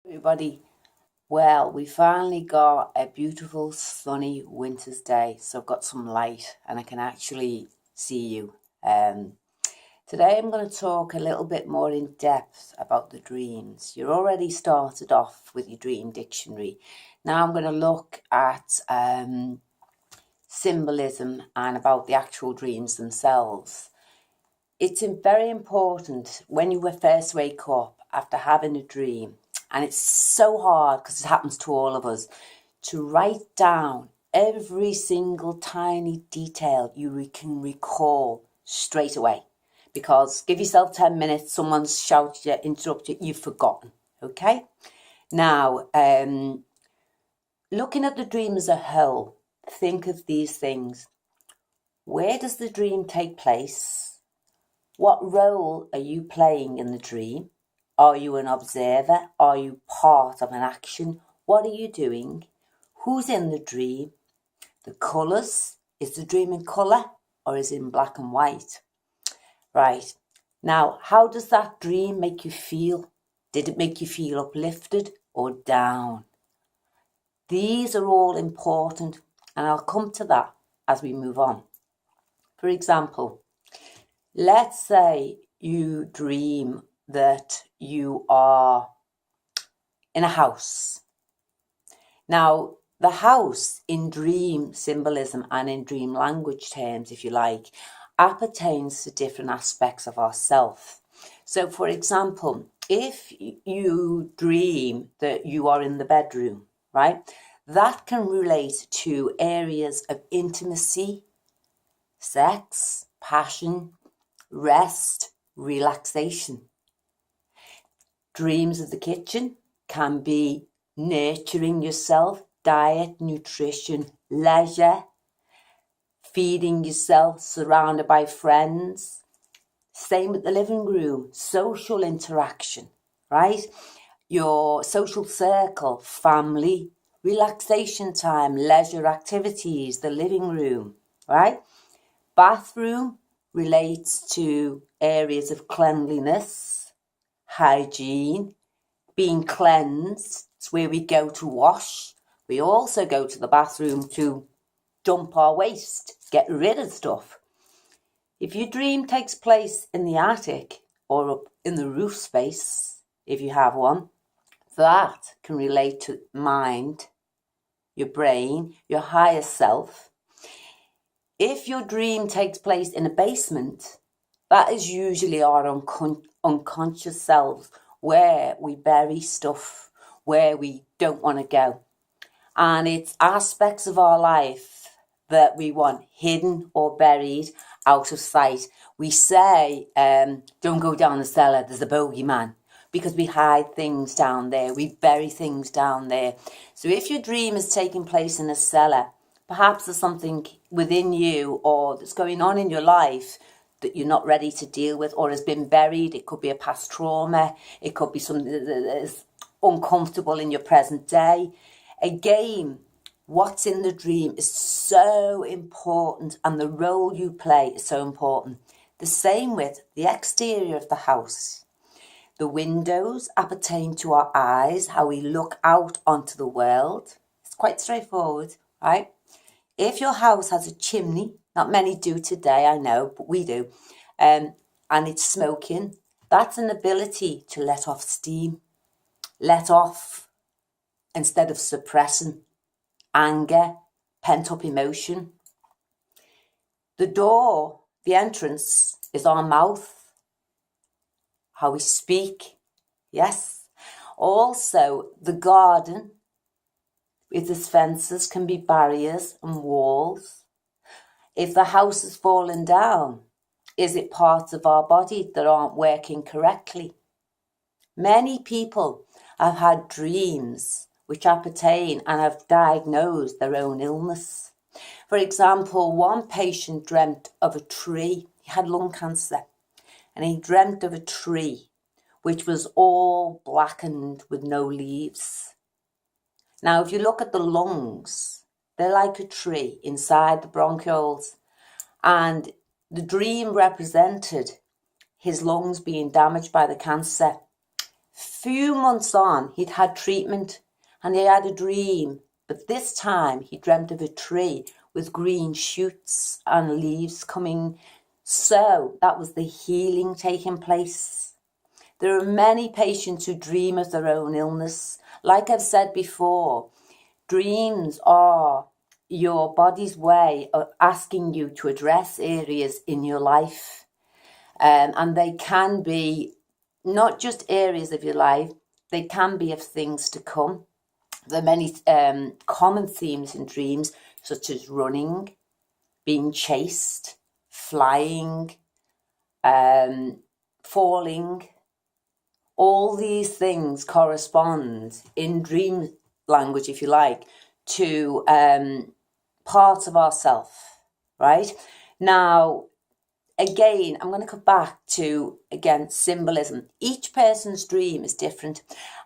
Everybody, well, we finally got a beautiful sunny winter's day, so I've got some light and I can actually see you. Today I'm going to talk a little bit more in depth about the dreams. You're already started off with your dream dictionary. Now I'm going to look at symbolism and about the actual dreams themselves. It's very important when you first wake up after having a dream, and it's so hard because it happens to all of us, to write down every single tiny detail you can recall straight away. Because give yourself 10 minutes, someone's shouted you, interrupted you, you've forgotten. Okay? Now, looking at the dream as a whole, think of these things. Where does the dream take place? What role are you playing in the dream? Are you an observer? Are you part of an action? What are you doing? Who's in the dream? The colours. Is the dream in colour or is it in black and white? Right. Now, how does that dream make you feel? Did it make you feel uplifted or down? These are all important, and I'll come to that as we move on. For example, let's say you dream that you are in a house. Now, the house in dream symbolism and in dream language terms, if you like, appertains to different aspects of ourself. So, for example, if you dream that you are in the bedroom, right, that can relate to areas of intimacy, sex, passion, rest, relaxation. Dreams of the kitchen can be nurturing yourself, diet, nutrition, leisure, feeding yourself, surrounded by friends. Same with the living room, social interaction, right? Your social circle, family, relaxation time, leisure activities, the living room, right? Bathroom relates to areas of cleanliness, hygiene, being cleansed. It's where we go to wash. We also go to the bathroom to dump our waste, get rid of stuff. If your dream takes place in the attic or up in the roof space, if you have one, that can relate to mind, your brain, your higher self. If your dream takes place in a basement, that is usually our unconscious selves, where we bury stuff, where we don't want to go. And it's aspects of our life that we want hidden or buried out of sight. We say, don't go down the cellar, there's a bogeyman, because we hide things down there, we bury things down there. So if your dream is taking place in a cellar, perhaps there's something within you or that's going on in your life that you're not ready to deal with or has been buried. It could be a past trauma. It could be something that is uncomfortable in your present day. Again, what's in the dream is so important, and the role you play is so important. The same with the exterior of the house. The windows appertain to our eyes, how we look out onto the world. It's quite straightforward, right? If your house has a chimney, not many do today, I know, but we do, and it's smoking, that's an ability to let off steam, let off instead of suppressing anger, pent-up emotion. The door, the entrance, is our mouth, how we speak, yes. Also, the garden with its fences can be barriers and walls. If the house has fallen down, is it parts of our body that aren't working correctly? Many people have had dreams which appertain and have diagnosed their own illness. For example, one patient dreamt of a tree. He had lung cancer, and he dreamt of a tree which was all blackened with no leaves. Now, if you look at the lungs, they're like a tree inside the bronchioles, and the dream represented his lungs being damaged by the cancer. Few months on, he'd had treatment and he had a dream, but this time he dreamt of a tree with green shoots and leaves coming. So that was the healing taking place. There are many patients who dream of their own illness. Like I've said before, dreams are your body's way of asking you to address areas in your life. And they can be not just areas of your life, they can be of things to come. There are many common themes in dreams, such as running, being chased, flying, falling. All these things correspond in dream language, if you like, to parts of ourself, right? Now, again, I'm going to come back to, again, symbolism. Each person's dream is different,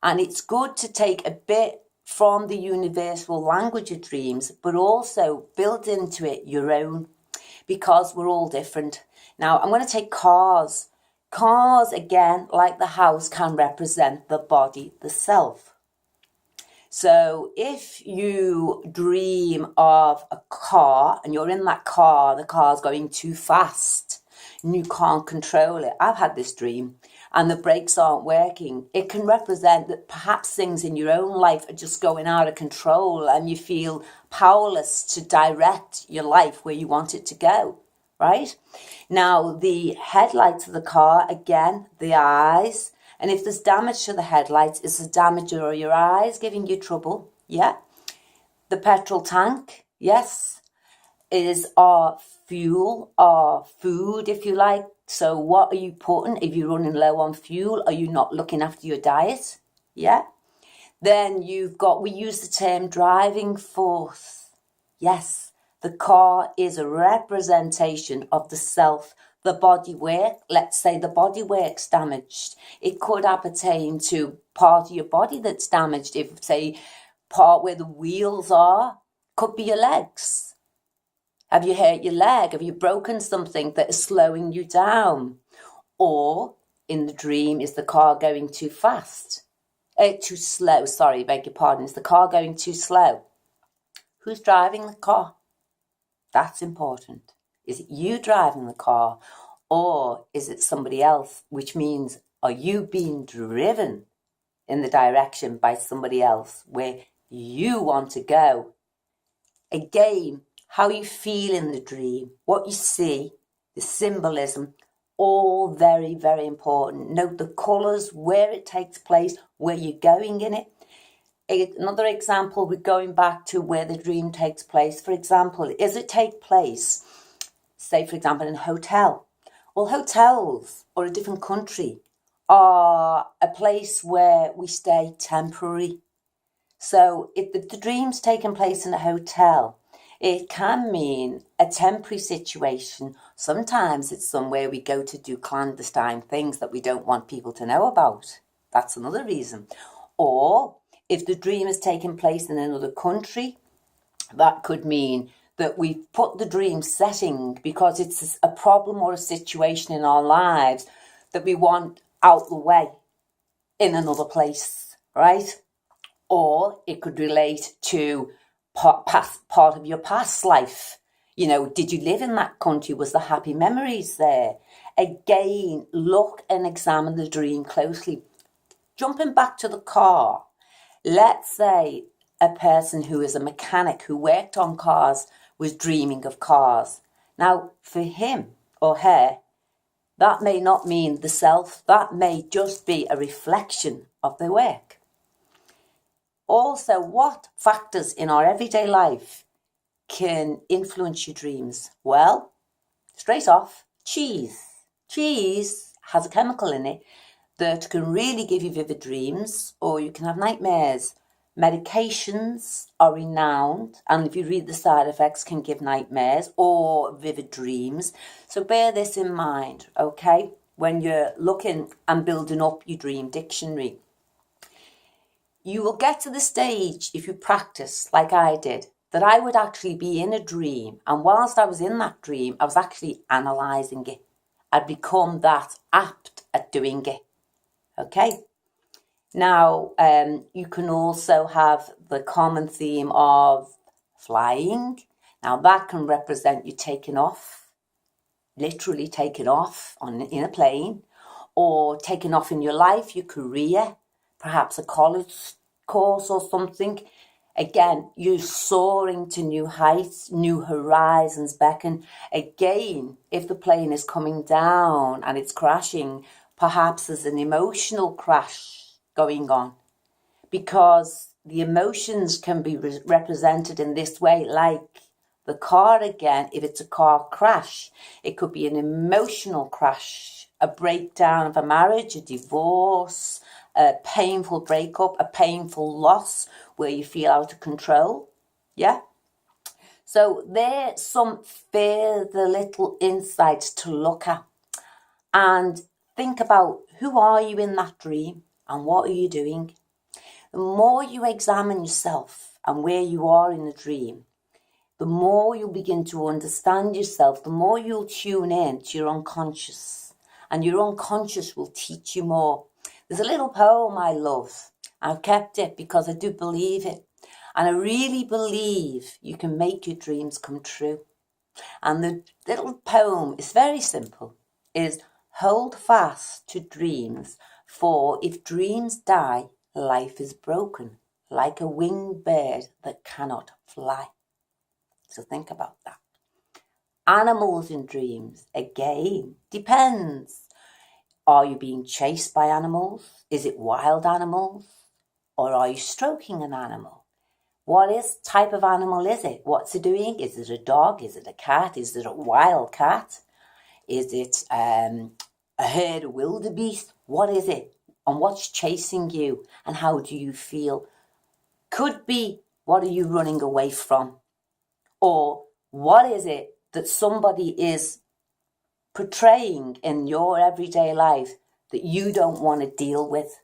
and it's good to take a bit from the universal language of dreams, but also build into it your own, because we're all different. Now, I'm going to take cars. Cars, again, like the house, can represent the body, the self. So if you dream of a car and you're in that car, the car's going too fast and you can't control it. I've had this dream and the brakes aren't working. It can represent that perhaps things in your own life are just going out of control and you feel powerless to direct your life where you want it to go, right? Now, the headlights of the car, again, the eyes. And if there's damage to the headlights, is the damage or your eyes giving you trouble? Yeah. The petrol tank, yes. Is our fuel, our food, if you like. So what are you putting? If you're running low on fuel, are you not looking after your diet? Yeah. Then you've got, we use the term driving force. Yes. The car is a representation of the self. The bodywork, let's say the bodywork's damaged. It could appertain to part of your body that's damaged. If, say, part where the wheels are, could be your legs. Have you hurt your leg? Have you broken something that is slowing you down? Or, in the dream, is the car going too fast? Too slow, sorry, beg your pardon. Is the car going too slow? Who's driving the car? That's important. Is it you driving the car or is it somebody else? Which means, are you being driven in the direction by somebody else where you want to go? Again, how you feel in the dream, what you see, the symbolism, all very, very important. Note the colours, where it takes place, where you're going in it. Another example, we're going back to where the dream takes place. For example, is it take place, say, for example, in a hotel? Well, hotels or a different country are a place where we stay temporary. So if the dream's taking place in a hotel, it can mean a temporary situation. Sometimes it's somewhere we go to do clandestine things that we don't want people to know about. That's another reason. Or if the dream is taking place in another country, that could mean that we've put the dream setting because it's a problem or a situation in our lives that we want out the way in another place, right? Or it could relate to part of your past life. You know, did you live in that country? Was there happy memories there? Again, look and examine the dream closely. Jumping back to the car, let's say a person who is a mechanic who worked on cars was dreaming of cars. Now, for him or her, that may not mean the self. That may just be a reflection of their work. Also, what factors in our everyday life can influence your dreams? Well, straight off, cheese. Cheese has a chemical in it that can really give you vivid dreams, or you can have nightmares. Medications are renowned, and if you read the side effects, can give nightmares or vivid dreams. So bear this in mind, okay, when you're looking and building up your dream dictionary. You will get to the stage, if you practice like I did, that I would actually be in a dream, and whilst I was in that dream, I was actually analysing it. I'd become that apt at doing it, okay? Now, you can also have the common theme of flying. Now, that can represent you taking off, literally taking off in a plane, or taking off in your life, your career, perhaps a college course or something. Again, you're soaring to new heights, new horizons beckon. Again, if the plane is coming down and it's crashing, perhaps there's an emotional crash going on, because the emotions can be represented in this way, like the car again. If it's a car crash, it could be an emotional crash, a breakdown of a marriage, a divorce, a painful breakup, a painful loss where you feel out of control. Yeah. So there's some further little insights to look at and think about, who are you in that dream and what are you doing? The more you examine yourself and where you are in the dream, the more you'll begin to understand yourself, the more you'll tune in to your unconscious, and your unconscious will teach you more. There's a little poem I love. I've kept it because I do believe it. And I really believe you can make your dreams come true. And the little poem is very simple. It is, hold fast to dreams, for if dreams die, life is broken, like a winged bird that cannot fly. So think about that. Animals in dreams, again, depends. Are you being chased by animals? Is it wild animals? Or are you stroking an animal? What type of animal is it? What's it doing? Is it a dog? Is it a cat? Is it a wild cat? Is it a herd of wildebeest? What is it? And what's chasing you? And how do you feel? Could be, what are you running away from? Or what is it that somebody is portraying in your everyday life that you don't want to deal with,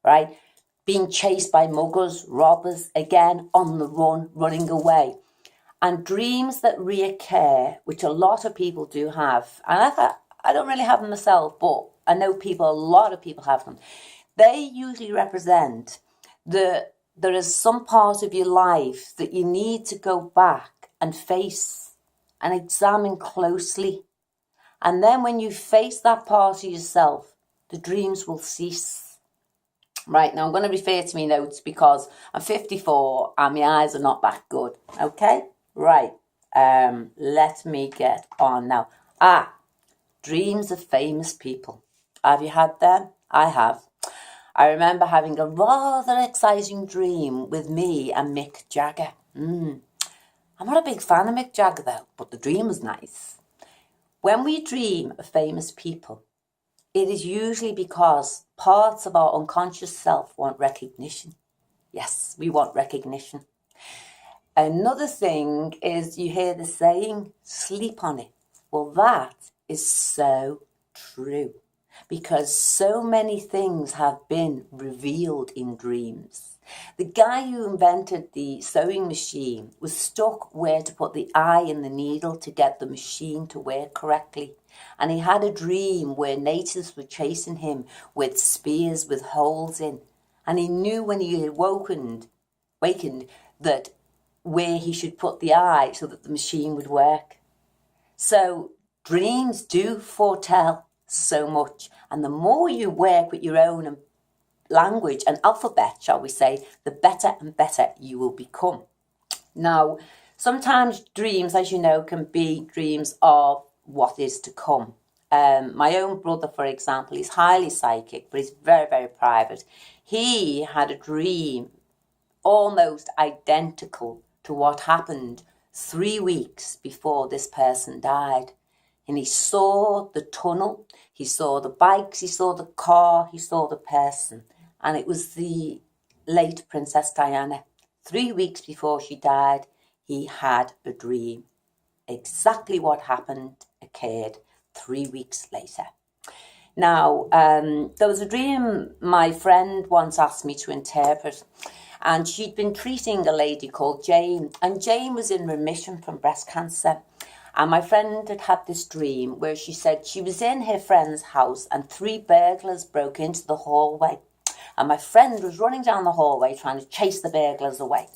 right? Being chased by muggers, robbers, again, on the run, running away. And dreams that reoccur, which a lot of people do have, and I don't really have them myself, but I know a lot of people have them. They usually represent there is some part of your life that you need to go back and face and examine closely. And then when you face that part of yourself, the dreams will cease. Right, now I'm going to refer to my notes because I'm 54 and my eyes are not that good. Okay, right, let me get on now. Dreams of famous people. Have you had them? I have. I remember having a rather exciting dream with me and Mick Jagger. I'm not a big fan of Mick Jagger though, but the dream was nice. When we dream of famous people, it is usually because parts of our unconscious self want recognition. Yes, we want recognition. Another thing is, you hear the saying, sleep on it. Well, that is so true, because so many things have been revealed in dreams. The guy who invented the sewing machine was stuck where to put the eye in the needle to get the machine to work correctly. And he had a dream where natives were chasing him with spears with holes in. And he knew when he awakened that where he should put the eye so that the machine would work. So dreams do foretell so much. And the more you work with your own language and alphabet, shall we say, the better and better you will become. Now, sometimes dreams, as you know, can be dreams of what is to come. My own brother, for example, is highly psychic, but he's very, very private. He had a dream almost identical to what happened 3 weeks before this person died. And he saw the tunnel, he saw the bikes, he saw the car, he saw the person. And it was the late Princess Diana. 3 weeks before she died, he had a dream. Exactly what happened occurred 3 weeks later. Now, there was a dream my friend once asked me to interpret, and she'd been treating a lady called Jane, and Jane was in remission from breast cancer. And my friend had had this dream where she said she was in her friend's house and 3 burglars broke into the hallway. And my friend was running down the hallway trying to chase the burglars away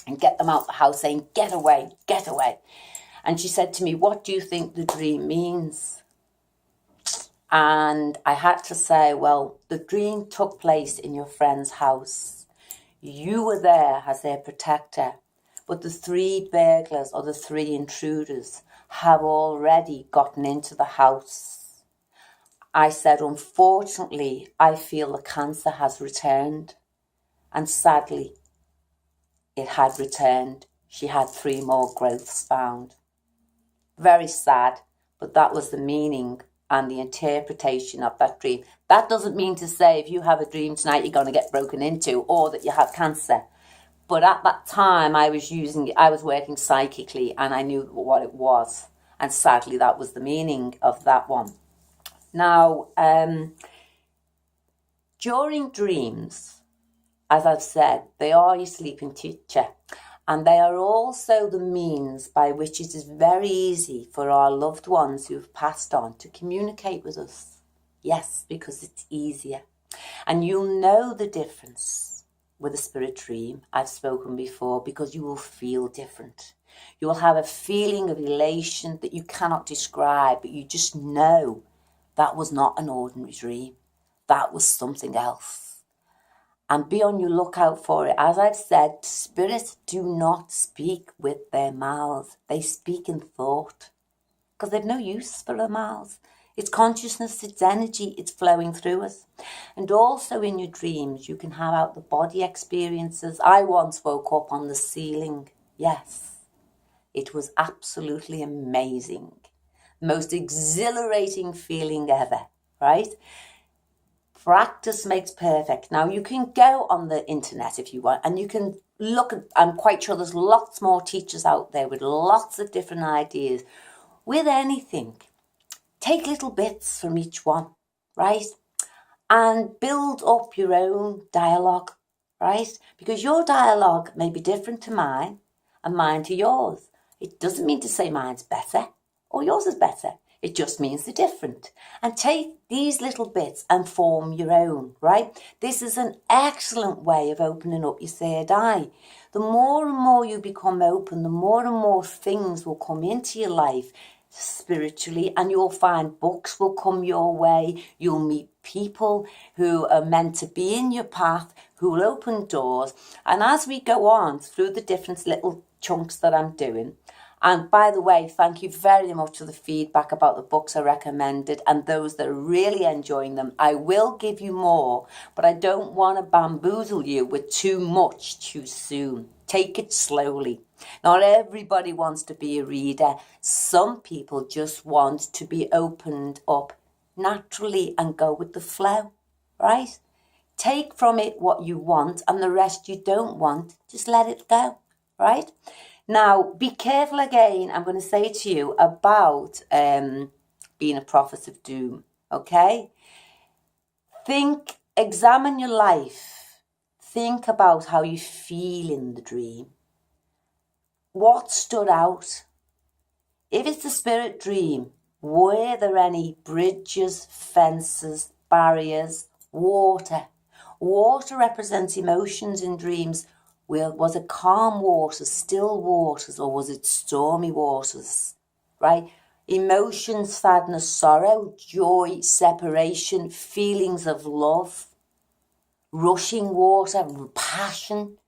and get them out the house, saying, get away, get away. And she said to me, what do you think the dream means? And I had to say, well, the dream took place in your friend's house. You were there as their protector, but the 3 burglars or the 3 intruders have already gotten into the house. I said, unfortunately, I feel the cancer has returned. And sadly, it had returned. She had 3 more growths found. Very sad, but that was the meaning and the interpretation of that dream. That doesn't mean to say if you have a dream tonight you're going to get broken into or that you have cancer. But at that time I was working psychically and I knew what it was. And sadly that was the meaning of that one. Now, during dreams, as I've said, they are your sleeping teacher. And they are also the means by which it is very easy for our loved ones who have passed on to communicate with us. Yes, because it's easier. And you'll know the difference with a spirit dream, I've spoken before, because you will feel different. You will have a feeling of elation that you cannot describe, but you just know that was not an ordinary dream. That was something else. And be on your lookout for it. As I've said, spirits do not speak with their mouths. They speak in thought because they've no use for their mouths. It's consciousness, it's energy, it's flowing through us. And also in your dreams, you can have out the body experiences. I once woke up on the ceiling. Yes, it was absolutely amazing. The most exhilarating feeling ever, right? Practice makes perfect. Now, you can go on the internet if you want, and you can look at, I'm quite sure there's lots more teachers out there with lots of different ideas. With anything, take little bits from each one, right? And build up your own dialogue, right? Because your dialogue may be different to mine and mine to yours. It doesn't mean to say mine's better or yours is better. It just means they're different. And take these little bits and form your own, right? This is an excellent way of opening up your third eye. The more and more you become open, the more and more things will come into your life spiritually, and you'll find books will come your way. You'll meet people who are meant to be in your path, who will open doors. And as we go on through the different little chunks that I'm doing, and by the way, thank you very much for the feedback about the books I recommended and those that are really enjoying them. I will give you more, but I don't want to bamboozle you with too much too soon. Take it slowly. Not everybody wants to be a reader. Some people just want to be opened up naturally and go with the flow, right? Take from it what you want and the rest you don't want, just let it go, right? Now, be careful again, I'm going to say to you about being a prophet of doom, okay? Examine your life. Think about how you feel in the dream. What stood out? If it's a spirit dream, were there any bridges, fences, barriers, water? Water represents emotions in dreams. Well, was it calm waters, still waters, or was it stormy waters, right? Emotion, sadness, sorrow, joy, separation, feelings of love, rushing water, passion,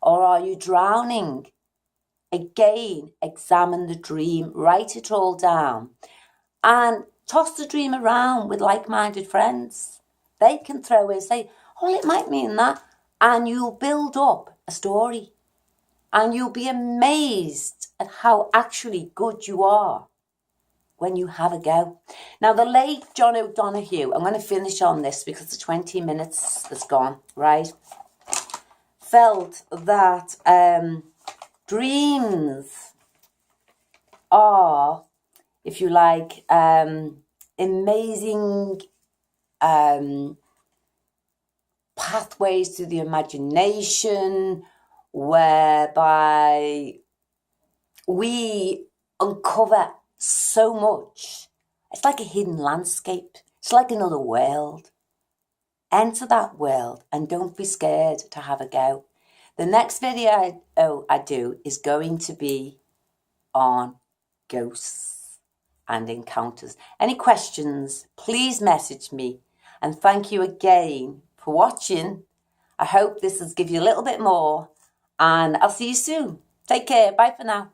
or are you drowning? Again, examine the dream, write it all down, and toss the dream around with like-minded friends. They can throw in, say, oh, it might mean that, and you'll build up a story, and you'll be amazed at how actually good you are when you have a go. Now, the late John O'Donoghue, I'm going to finish on this because the 20 minutes has gone, right? Felt that dreams are, if you like, amazing pathways to the imagination whereby we uncover so much. It's like a hidden landscape. It's like another world. enter that world and don't be scared to have a go. The next video I do is going to be on ghosts and encounters. Any questions, please message me. And thank you again for watching. I hope this has given you a little bit more, and I'll see you soon. Take care. Bye for now.